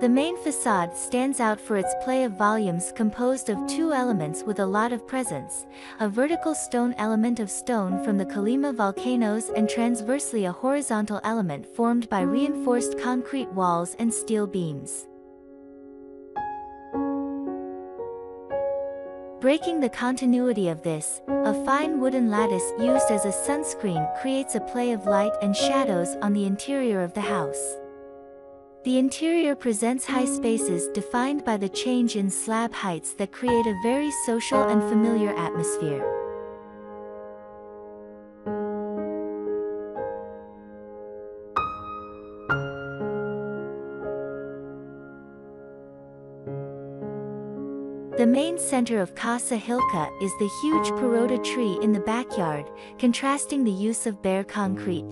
The main facade stands out for its play of volumes composed of two elements with a lot of presence, a vertical stone element of stone from the Colima volcanoes and transversely a horizontal element formed by reinforced concrete walls and steel beams. Breaking the continuity of this, a fine wooden lattice used as a sunscreen creates a play of light and shadows on the interior of the house. The interior presents high spaces defined by the change in slab heights that create a very social and familiar atmosphere. The main center of Casa Hilca is the huge Parota tree in the backyard, contrasting the use of bare concrete.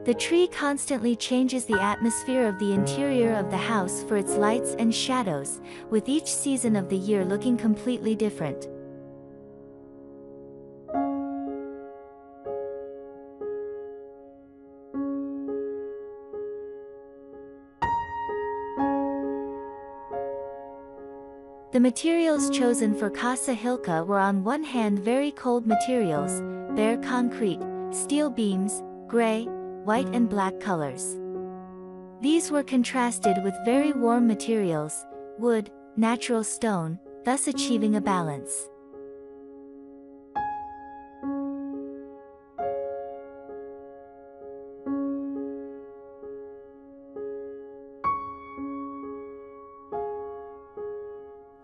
The tree constantly changes the atmosphere of the interior of the house for its lights and shadows, with each season of the year looking completely different. The materials chosen for Casa Hilca were on one hand very cold materials, bare concrete, steel beams, gray, white and black colors. These were contrasted with very warm materials, wood, natural stone, thus achieving a balance.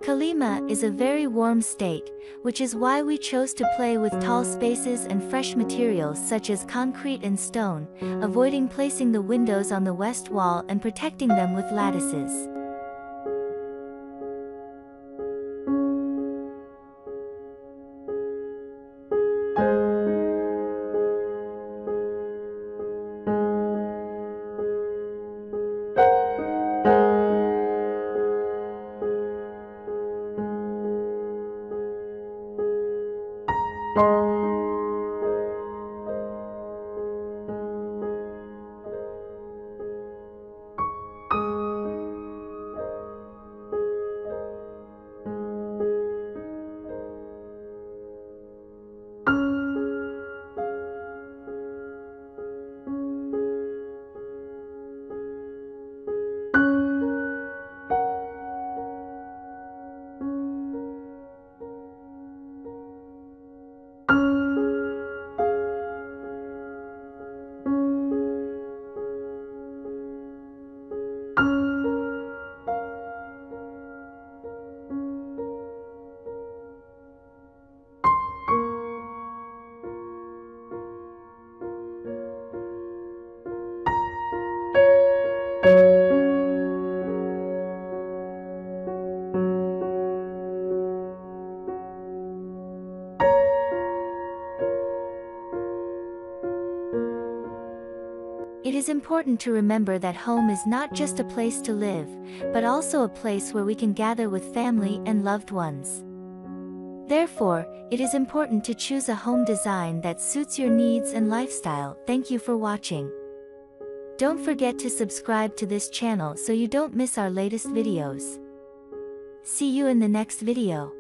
Colima is a very warm state, which is why we chose to play with tall spaces and fresh materials such as concrete and stone, avoiding placing the windows on the west wall and protecting them with lattices. It is important to remember that home is not just a place to live, but also a place where we can gather with family and loved ones. Therefore, it is important to choose a home design that suits your needs and lifestyle. Thank you for watching. Don't forget to subscribe to this channel so you don't miss our latest videos. See you in the next video.